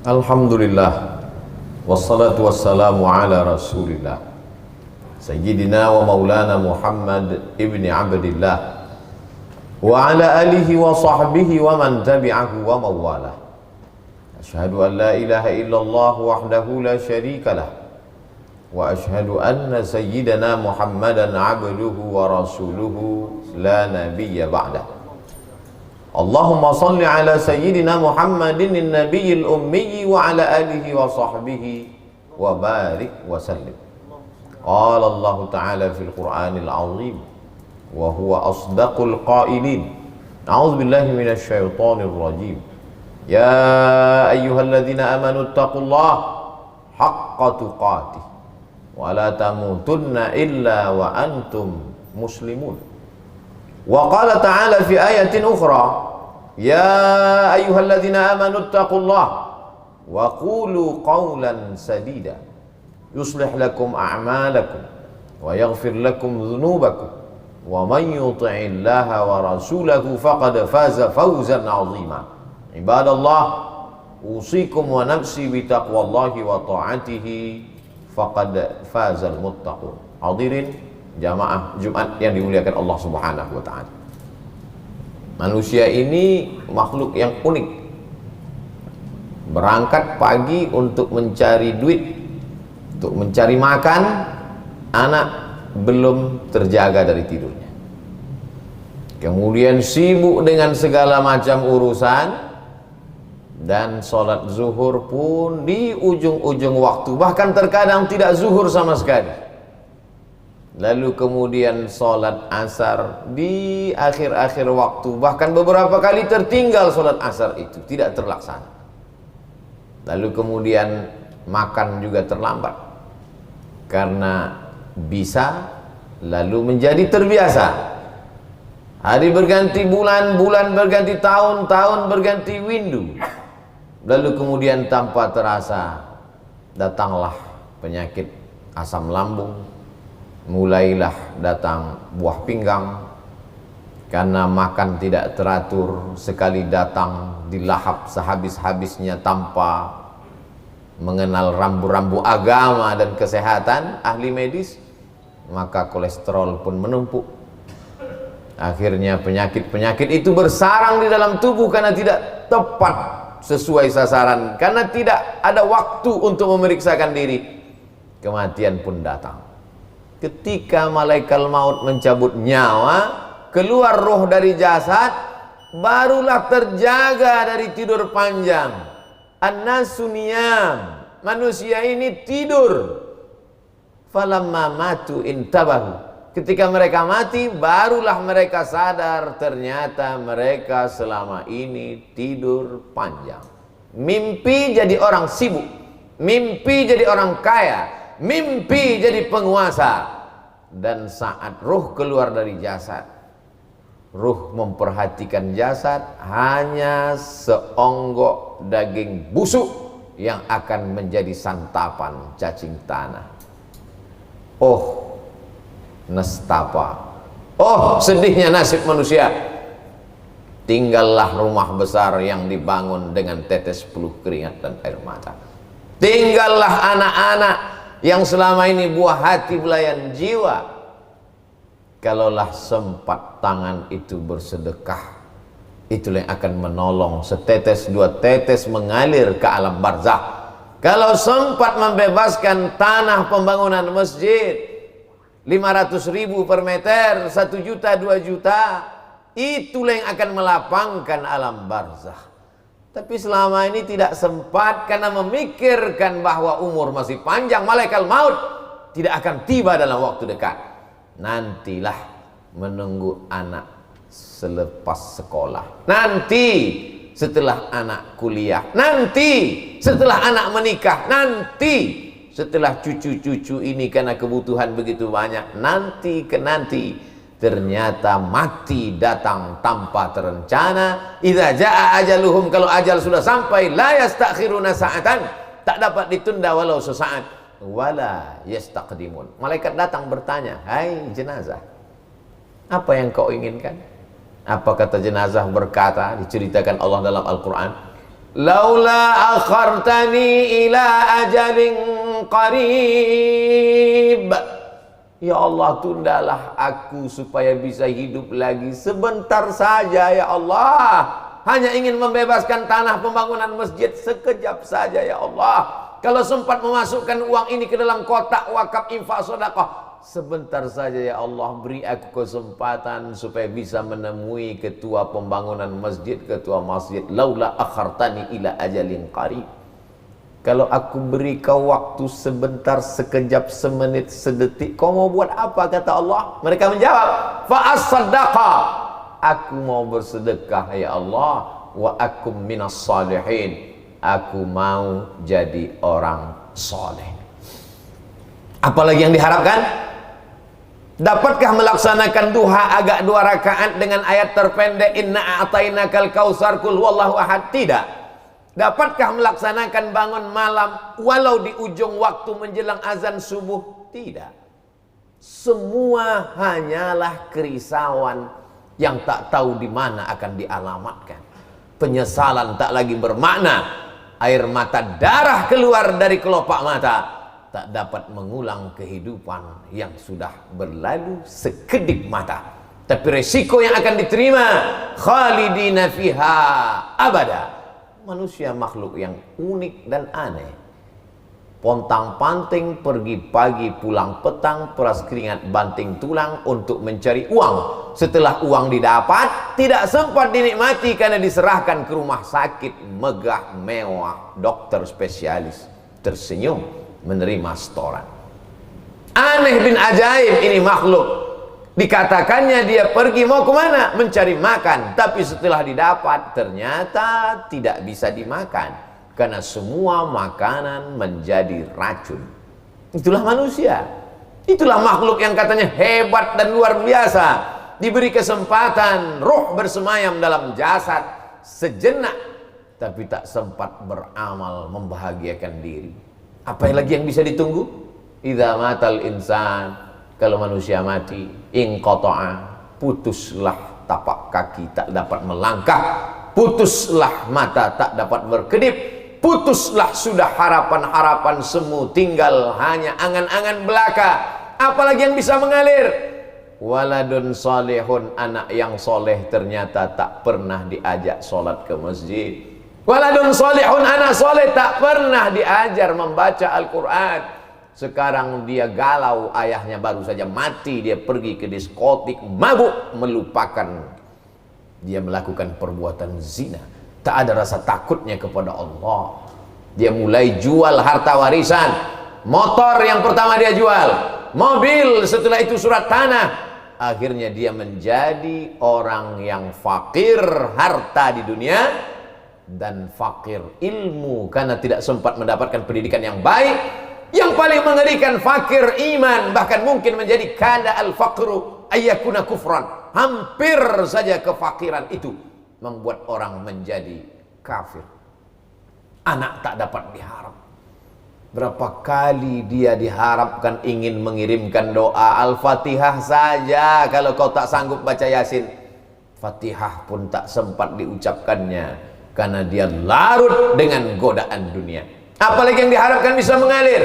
Alhamdulillah, wassalatu wassalamu ala rasulillah Sayyidina wa maulana Muhammad ibni Abdillah wa ala alihi wa sahbihi wa man tabi'ahu wa mawalah. Ashhadu an la ilaha illallah wahdahu la syarika lah, wa ashhadu anna sayyidana Muhammadan abduhu wa rasuluhu la nabiyya ba'dah. Allahumma salli ala sayyidina Muhammadin nabiyil ummi wa ala alihi wa sahbihi wa barik wa sallim. Qala Allah ta'ala fil Qur'anil azim wa huwa asdaqul qailin. A'udzu billahi minasy syaithanir rajim. Ya ayyuhalladzina amanu taqullaha haqqa tuqatih wa la tamutunna illa wa antum muslimun. Wa qala ta'ala fi ayatin ukhra, ya ayyuhalladzina amanu taqullaha wa qulu qawlan sadida yuslih lakum a'malakum wa yaghfir lakum dhunubakum wa man yuti'illaha wa rasulahu faqad faza fawzan 'azima. Ibadallah, usikum wa nafsi bi taqwallahi wa ta'atihi faqad fazal muttaqun. Hadirin jamaah Jumat yang dimuliakan Allah Subhanahu wa taala. Manusia ini makhluk yang unik. Berangkat pagi untuk mencari duit, untuk mencari makan, anak belum terjaga dari tidurnya. Kemudian sibuk dengan segala macam urusan, dan sholat zuhur pun di ujung-ujung waktu, bahkan terkadang tidak zuhur sama sekali. Lalu kemudian sholat asar di akhir-akhir waktu, bahkan beberapa kali tertinggal sholat asar itu, tidak terlaksana. Lalu kemudian makan juga terlambat, karena bisa lalu menjadi terbiasa. Hari berganti bulan, bulan berganti tahun, tahun berganti windu. Lalu kemudian tanpa terasa datanglah penyakit asam lambung, mulailah datang buah pinggang, karena makan tidak teratur, sekali datang dilahap sehabis-habisnya tanpa mengenal rambu-rambu agama dan kesehatan ahli medis, maka kolesterol pun menumpuk. Akhirnya penyakit-penyakit itu bersarang di dalam tubuh karena tidak tepat sesuai sasaran, karena tidak ada waktu untuk memeriksakan diri. Kematian pun datang. Ketika malaikat maut mencabut nyawa, keluar roh dari jasad, barulah terjaga dari tidur panjang. An-nasu niyam, manusia ini tidur. Falamma matu intabahu, ketika mereka mati, barulah mereka sadar ternyata mereka selama ini tidur panjang. Mimpi jadi orang sibuk, mimpi jadi orang kaya, mimpi jadi penguasa. Dan saat ruh keluar dari jasad, ruh memperhatikan jasad hanya seonggok daging busuk yang akan menjadi santapan cacing tanah. Oh nestapa, oh sedihnya nasib manusia. Tinggallah rumah besar yang dibangun dengan tetes peluh keringat dan air mata. Tinggallah anak-anak yang selama ini buah hati belayan jiwa. Kalaulah sempat tangan itu bersedekah, itulah yang akan menolong setetes dua tetes mengalir ke alam barzakh. Kalau sempat membebaskan tanah pembangunan masjid 500.000 per meter, 1 juta 2 juta, itulah yang akan melapangkan alam barzakh. Tapi selama ini tidak sempat karena memikirkan bahwa umur masih panjang, malaikat maut tidak akan tiba dalam waktu dekat. Nantilah menunggu anak selepas sekolah, nanti setelah anak kuliah, nanti setelah anak menikah, nanti setelah cucu-cucu ini karena kebutuhan begitu banyak, nanti ke nanti. Ternyata mati datang tanpa terencana. Idza jaa ajaluhum, kalau ajal sudah sampai, la yastakhiruna sa'atan, tak dapat ditunda walau sesaat, wala yastaqdimun. Malaikat datang bertanya, hai jenazah, apa yang kau inginkan? Apa kata jenazah berkata, diceritakan Allah dalam Al-Quran, laula akhartani ila ajalin qarib. Ya Allah, tundalah aku supaya bisa hidup lagi sebentar saja ya Allah. Hanya ingin membebaskan tanah pembangunan masjid sekejap saja ya Allah. Kalau sempat memasukkan uang ini ke dalam kotak wakaf infak sedekah, sebentar saja ya Allah, beri aku kesempatan supaya bisa menemui ketua pembangunan masjid, ketua masjid. Laula akhartani ila ajalin qarib. Kalau aku beri kau waktu sebentar, sekejap, semenit, sedetik, kau mau buat apa? Kata Allah. Mereka menjawab, fa as-sadaqa, aku mau bersedekah ya Allah, wa akum minas salihin, aku mau jadi orang soleh. Apalagi yang diharapkan? Dapatkah melaksanakan duha agak 2 rakaat dengan ayat terpendek inna a'tainakal kautsar qul huwallahu ahad? Tidak. Dapatkah melaksanakan bangun malam walau di ujung waktu menjelang azan subuh? Tidak. Semua hanyalah kerisauan yang tak tahu di mana akan dialamatkan. Penyesalan tak lagi bermakna. Air mata darah keluar dari kelopak mata tak dapat mengulang kehidupan yang sudah berlalu sekedip mata. Tapi resiko yang akan diterima, khalidina fiha abada. Manusia makhluk yang unik dan aneh. Pontang-panting, pergi pagi pulang petang, peras keringat banting tulang untuk mencari uang. Setelah uang didapat, tidak sempat dinikmati karena diserahkan ke rumah sakit megah mewah, dokter spesialis tersenyum menerima setoran. Aneh bin ajaib ini makhluk. Dikatakannya dia pergi mau kemana? Mencari makan. Tapi setelah didapat ternyata tidak bisa dimakan, karena semua makanan menjadi racun. Itulah manusia. Itulah makhluk yang katanya hebat dan luar biasa. Diberi kesempatan roh bersemayam dalam jasad sejenak, tapi tak sempat beramal membahagiakan diri. Apa lagi yang bisa ditunggu? Idza matal insan, kalau manusia mati, inqata'a, putuslah tapak kaki tak dapat melangkah, putuslah mata tak dapat berkedip, putuslah sudah harapan-harapan semu, tinggal hanya angan-angan belaka. Apalagi yang bisa mengalir? Waladun salihun, anak yang soleh ternyata tak pernah diajak sholat ke masjid. Waladun salihun, anak soleh tak pernah diajar membaca Al-Quran. Sekarang dia galau, ayahnya baru saja mati, dia pergi ke diskotik, mabuk, melupakan dia melakukan perbuatan zina. Tak ada rasa takutnya kepada Allah. Dia mulai jual harta warisan. Motor yang pertama dia jual, mobil, setelah itu surat tanah. Akhirnya dia menjadi orang yang fakir harta di dunia dan fakir ilmu karena tidak sempat mendapatkan pendidikan yang baik. Yang paling mengerikan fakir iman, bahkan mungkin menjadi kada al-faqru ayyakuna kufran. Hampir saja kefakiran itu membuat orang menjadi kafir. Anak tak dapat diharap. Berapa kali dia diharapkan ingin mengirimkan doa Al-Fatihah saja, kalau kau tak sanggup baca Yasin. Fatihah pun tak sempat diucapkannya karena dia larut dengan godaan dunia. Apalagi yang diharapkan bisa mengalir?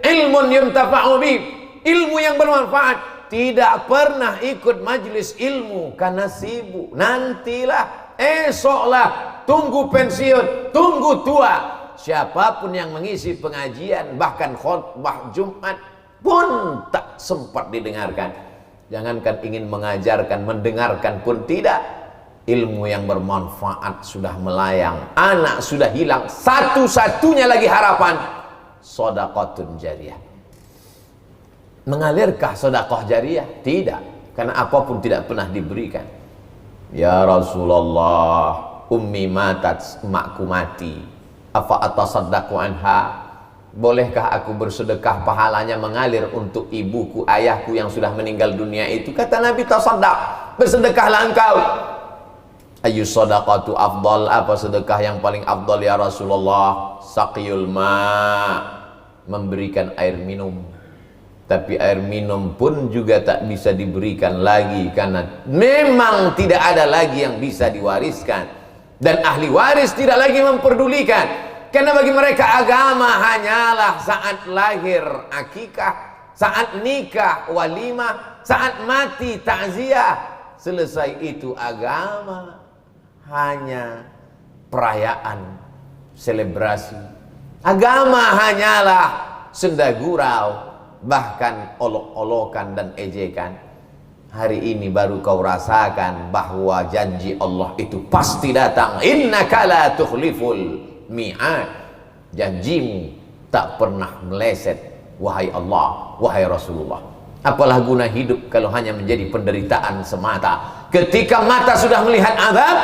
Ilmun yuntafa'u bi, ilmu yang bermanfaat. Tidak pernah ikut majlis ilmu karena sibuk. Nantilah, esoklah, tunggu pensiun, tunggu tua. Siapapun yang mengisi pengajian, bahkan khutbah Jumat pun tak sempat didengarkan. Jangankan ingin mengajarkan, mendengarkan pun tidak. Ilmu yang bermanfaat sudah melayang, anak sudah hilang, satu-satunya lagi harapan sedekahun jariyah. Mengalirkah sedekah jariyah? Tidak, karena apapun tidak pernah diberikan. Ya Rasulullah, ummi matat, emakku mati, afa atasaddaqu anha, bolehkah aku bersedekah, pahalanya mengalir untuk ibuku, ayahku yang sudah meninggal dunia itu? Kata Nabi, tasaddaq, bersedekahlah engkau. Ayu sadaqatu afdal, apa sedekah yang paling afdal ya Rasulullah? Saqiyul ma, memberikan air minum. Tapi air minum pun juga tak bisa diberikan lagi karena memang tidak ada lagi yang bisa diwariskan. Dan ahli waris tidak lagi memperdulikan, karena bagi mereka agama hanyalah saat lahir akikah, saat nikah walimah, saat mati takziah. Selesai itu agama hanya perayaan, selebrasi. Agama hanyalah senda gurau, bahkan olok-olokan dan ejekan. Hari ini baru kau rasakan bahwa janji Allah itu pasti datang. Innaka la tukhliful mi'ad. Janjimu tak pernah meleset, wahai Allah, wahai Rasulullah. Apalah guna hidup kalau hanya menjadi penderitaan semata. Ketika mata sudah melihat azab,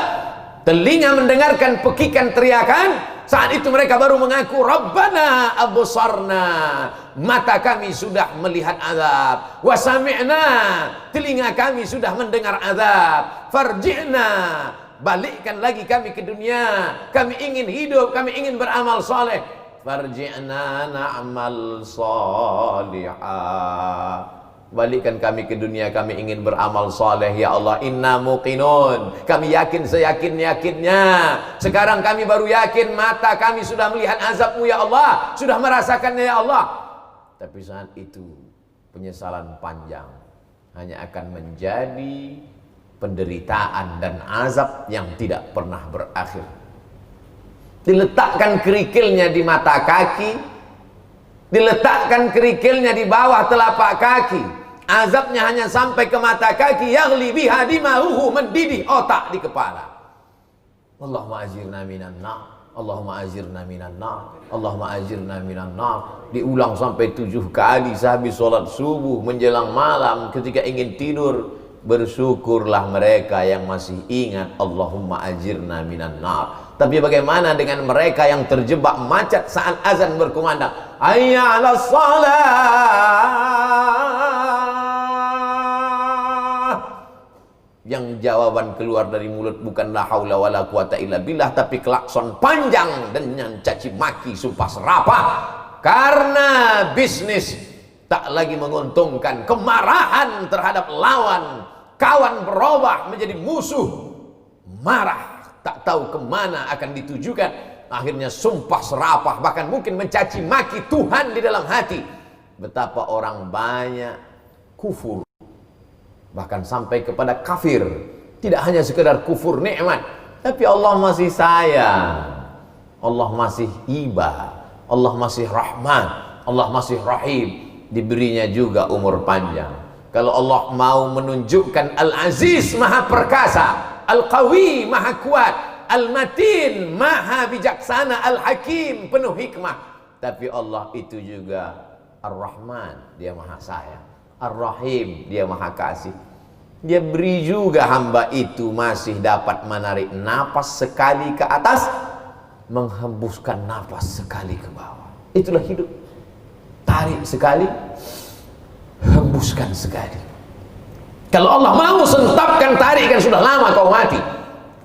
telinga mendengarkan pekikan teriakan, saat itu mereka baru mengaku, Rabbana absarna, mata kami sudah melihat azab, wa sami'na, telinga kami sudah mendengar azab, farji'na, balikkan lagi kami ke dunia, kami ingin hidup, kami ingin beramal soleh, farji'na na'mal salihah, balikkan kami ke dunia, kami ingin beramal saleh ya Allah. Inna muqinun, kami yakin seyakin-yakinnya. Sekarang kami baru yakin, mata kami sudah melihat azab-Mu ya Allah, sudah merasakannya ya Allah. Tapi saat itu penyesalan panjang hanya akan menjadi penderitaan dan azab yang tidak pernah berakhir. Diletakkan kerikilnya di mata kaki, diletakkan kerikilnya di bawah telapak kaki, azabnya hanya sampai ke mata kaki, yaghli biha dima'uhu, mendidih otak di kepala. Allahumma ajirna minan nar, Allahumma ajirna minan nar, Allahumma ajirna minan nar. Diulang sampai 7 kali sehabis sholat subuh menjelang malam. Ketika ingin tidur, bersyukurlah mereka yang masih ingat Allahumma ajirna minan nar. Tapi bagaimana dengan mereka yang terjebak macet saat azan berkumandang, hayya 'alas shalah, yang jawaban keluar dari mulut bukan la haula wala quwata illa billah, tapi klakson panjang dengan caci maki, sumpah serapah, karena bisnis tak lagi menguntungkan. Kemarahan terhadap lawan, kawan berubah menjadi musuh, marah tak tahu kemana akan ditujukan, akhirnya sumpah serapah, bahkan mungkin mencaci maki Tuhan di dalam hati. Betapa orang banyak kufur, bahkan sampai kepada kafir. Tidak hanya sekedar kufur nikmat, tapi Allah masih sayang, Allah masih iba, Allah masih rahman, Allah masih rahim, diberinya juga umur panjang. Kalau Allah mau menunjukkan Al-Aziz maha perkasa, Al-Qawi maha kuat, Al-Matin maha bijaksana, Al-Hakim penuh hikmah, tapi Allah itu juga Ar-Rahman, dia maha sayang, Ar-Rahim, dia maha kasih. Dia beri juga hamba itu masih dapat menarik napas sekali ke atas, menghembuskan napas sekali ke bawah. Itulah hidup. Tarik sekali, hembuskan sekali. Kalau Allah mau sentapkan, tarikan, sudah lama kau mati.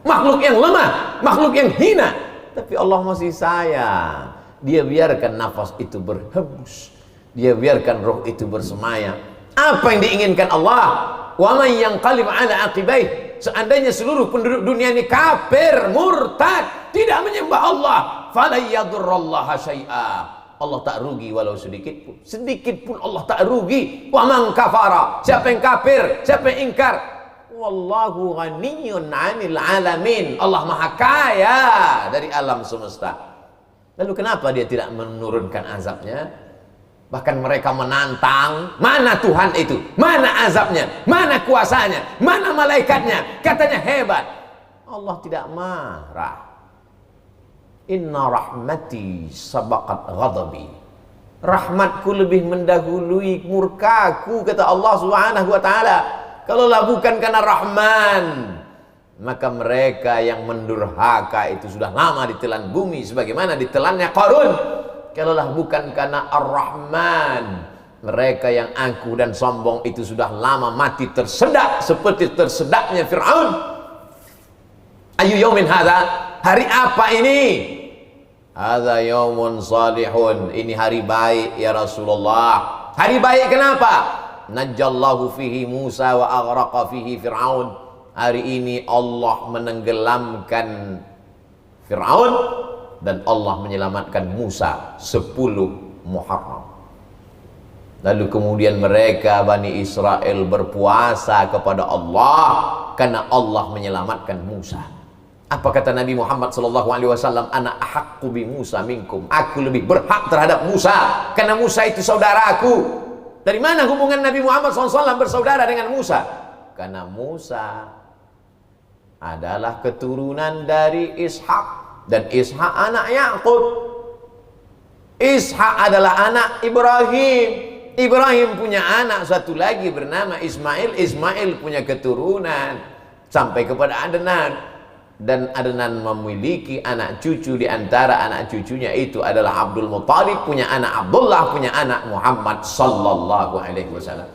Makhluk yang lemah, makhluk yang hina, tapi Allah masih sayang. Dia biarkan nafas itu berhembus, dia biarkan roh itu bersemayam. Apa yang diinginkan Allah? Wa man yanqalib ala aqibaih, seandainya seluruh penduduk dunia ini kafir, murtad, tidak menyembah Allah, fala yadurrallaha syai'a, Allah tak rugi walau sedikit pun. Sedikit pun Allah tak rugi. Wa man kafara, siapa yang kafir, siapa yang ingkar, wallahu ghaniyyun 'anil 'alamin, Allah maha kaya dari alam semesta. Lalu kenapa dia tidak menurunkan azabnya? Bahkan mereka menantang, mana Tuhan itu, mana azabnya, mana kuasanya, mana malaikatnya, katanya hebat. Allah tidak marah. Inna rahmati sabaqat ghadabi, rahmatku lebih mendahului murkaku, kata Allah Subhanahu wa taala. Kalaulah bukan karena Rahman, maka mereka yang mendurhaka itu sudah lama ditelan bumi sebagaimana ditelannya Qarun. Kalaulah bukan karena Ar-Rahman, mereka yang angkuh dan sombong itu sudah lama mati tersedak seperti tersedaknya Fir'aun. Ayu yaumin hadza, hari apa ini? Hadza yaumun salihun, ini hari baik ya Rasulullah. Hari baik kenapa? Najjallahu fihi Musa wa aghraqa fihi Fir'aun. Hari ini Allah menenggelamkan Fir'aun, dan Allah menyelamatkan Musa 10 Muharram. Lalu kemudian mereka Bani Israel berpuasa kepada Allah karena Allah menyelamatkan Musa. Apa kata Nabi Muhammad SAW? Ana ahaqqu bi Musa minkum. Aku lebih berhak terhadap Musa karena Musa itu saudaraku. Dari mana hubungan Nabi Muhammad SAW bersaudara dengan Musa? Karena Musa adalah keturunan dari Ishak, dan Ishak anak Yakub. Ishak adalah anak Ibrahim. Ibrahim punya anak satu lagi bernama Ismail. Ismail punya keturunan sampai kepada Adnan, dan Adnan memiliki anak cucu. Di antara anak cucunya itu adalah Abdul Muttalib, punya anak Abdullah, punya anak Muhammad sallallahu alaihi wasallam.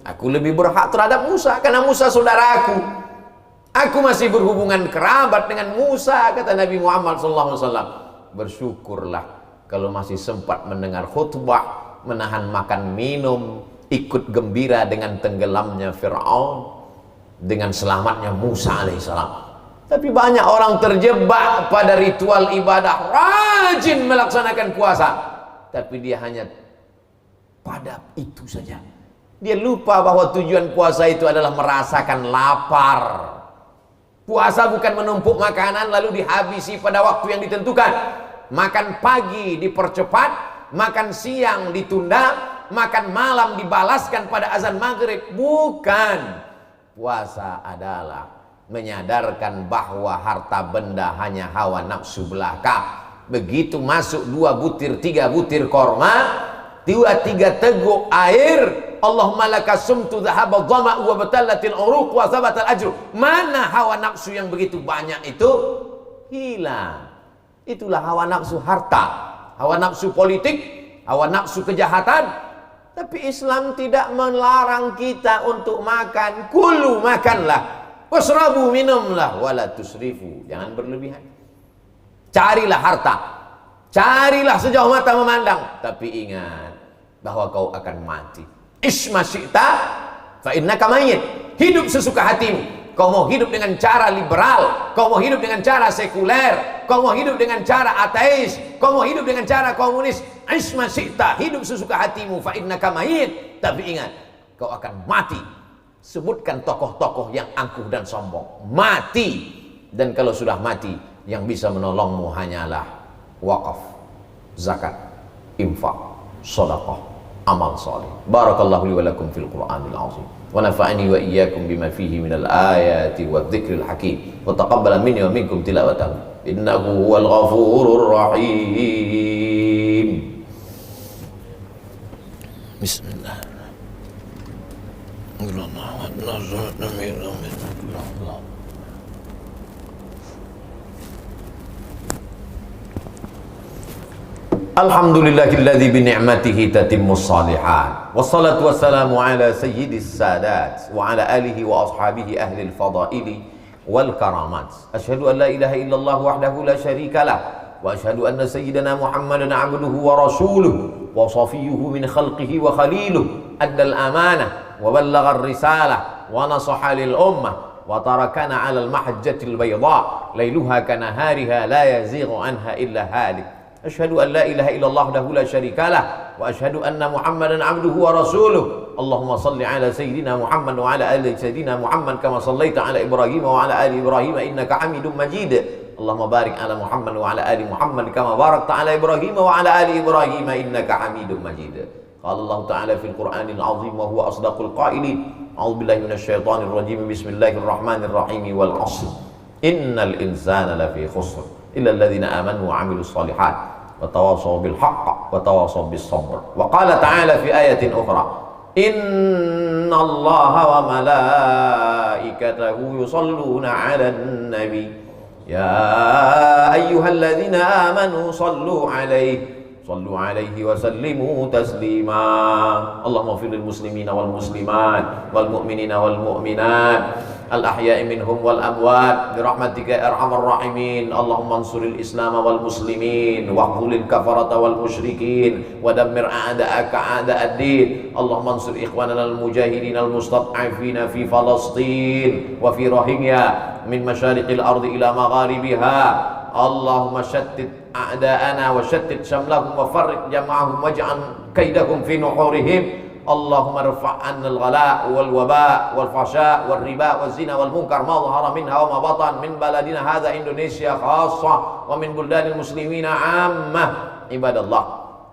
Aku lebih berhak terhadap Musa karena Musa saudaraku. Aku masih berhubungan kerabat dengan Musa, kata Nabi Muhammad sallallahu alaihi wasallam. Bersyukurlah kalau masih sempat mendengar khutbah, menahan makan minum, ikut gembira dengan tenggelamnya Fir'aun, dengan selamatnya Musa alaihissalam. Tapi banyak orang terjebak pada ritual ibadah, rajin melaksanakan puasa, tapi dia hanya pada itu saja. Dia lupa bahwa tujuan puasa itu adalah merasakan lapar. Puasa bukan menumpuk makanan lalu dihabisi pada waktu yang ditentukan. Makan pagi dipercepat, makan siang ditunda, makan malam dibalaskan pada azan maghrib. Bukan. Puasa adalah menyadarkan bahwa harta benda hanya hawa nafsu belaka. Begitu masuk 2 butir 3 butir korma, 2-3 teguk air, Allahumma laka sumtu dhahaba dhama'u wa batallatil uruq wa thabatal ajru. Mana hawa nafsu yang begitu banyak itu? Hilang. Itulah hawa nafsu harta, hawa nafsu politik, hawa nafsu kejahatan. Tapi Islam tidak melarang kita untuk makan. Kulu, makanlah. Wasrabu, minumlah. Wala tusrifu, jangan berlebihan. Carilah harta, carilah sejauh mata memandang, tapi ingat bahwa kau akan mati. Isma syi'ta fa innaka mayyit. Hidup sesuka hatimu. Kau mau hidup dengan cara liberal, kau mau hidup dengan cara sekuler, kau mau hidup dengan cara ateis, kau mau hidup dengan cara komunis. Isma syi'ta, hidup sesuka hatimu, fa innaka mayyit. Tapi ingat, kau akan mati. Sebutkan tokoh-tokoh yang angkuh dan sombong. Mati. Dan kalau sudah mati, yang bisa menolongmu hanyalah wakaf, zakat, infak, sedekah, amal saleh. Barakallahu li wa lakum fil Qur'anil azim. Wa nafa'ani wa iyyakum bima fihi minal ayati wadh-dhikril hakim. Wa taqabbala minni wa minkum tilawatahu. Innahu huwal ghafurur rahim. Bismillah. Alhamdulillahilladzi bi ni'matihi tatimmus shalihat. Wassalatu wassalamu ala sayyidis sadat wa ala alihi wa ashabihi ahli al-fadaili wal karamat. Asyhadu an la ilaha illallah wahdahu la syarika lah, wa asyhadu anna sayyidana Muhammadan 'abduhu wa rasuluhu wa safiyyuhu min khalqihi wa khaliluhu. Addal amanah wa ballagha ar-risalah wa nasaha lil ummah wa tarakana 'ala al-mahajjatil bayda lailuha kanahariha la yazighu anha illa halik. Asyhadu an la ilaha illallah wahdahu la syarika lah, wa asyhadu anna Muhammadan 'abduhu wa rasuluh. Allahumma salli ala sayyidina Muhammad wa ala ali sayyidina Muhammad kama sallaita ala Ibrahim wa ala ali Ibrahim innaka Hamidum Majid. Allahumma barik ala Muhammad wa ala ali Muhammad kama barakta ala Ibrahim wa ala ali Ibrahim innaka Hamidum Majid. Qala Allah ta'ala fil Qur'anil 'azim wa huwa asdaqul qailin. A'udzu billahi minasy syaithanir rajim. Bismillahirrahmanirrahim. Wal 'ashr. Innal insana lafi khusr illa alladhina amanu wa 'amilus shalihat wa tawasaw bil haqq wa tawasaw bis sabr. Wa qala ta'ala fi ayatin ukhra, inna allaha wa malaikatahu yusalluna 'alan nabi ya ayyuhalladzina amanu sallu 'alaihi wa sallimu taslima. Allahumma ighfir lil muslimina wal muslimat wal mu'minina wal mu'minat al ahya'i minhum wal amwat bi rahmatika ya arhamar rahimin. Allahumma ansuril islam wal muslimin wa khzulil kafarata wal musyrikin wa dammir a'da'aka a'da'ad-din. Allahumma ansur ikhwanana al mujahidin al mustad'afina fi Falastin wa fi Rohingya min masyariqil ardi ila magharibiha. Allahumma syattid a'da'ana wa syattid syamlahum wa farriq jama'ahum waj'al kaidahum fi nuhurihim. Allahumma rfa' 'anna al-ghala' wal waba' wal fahsya' wal riba wal zina wal munkar ma dhahara minha wa ma batan min baladina hadha Indonesia khassa wa min buldanil muslimina 'ammah. Ibadallah,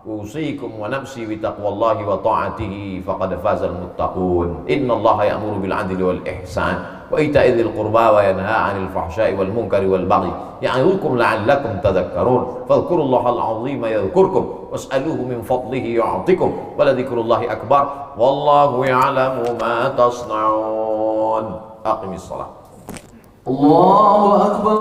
usikum wa nafsi bi taqwallahi wa ta'atihi faqad fazal muttaqun. Innallaha ya'muru bil 'adli wal ihsan wa ita'i dzil qurba wa yanha 'anil fahsya'i wal munkari wal baghi ya'idukum la'allakum tadhakkarun. Fadhkurullahal 'azima yadhkurkum was'aluhu min fadlihi yu'tikum wa ladhikrullahi akbar wallahu ya'lamu ma tasna'un. Aqimis shalah. Allahu akbar.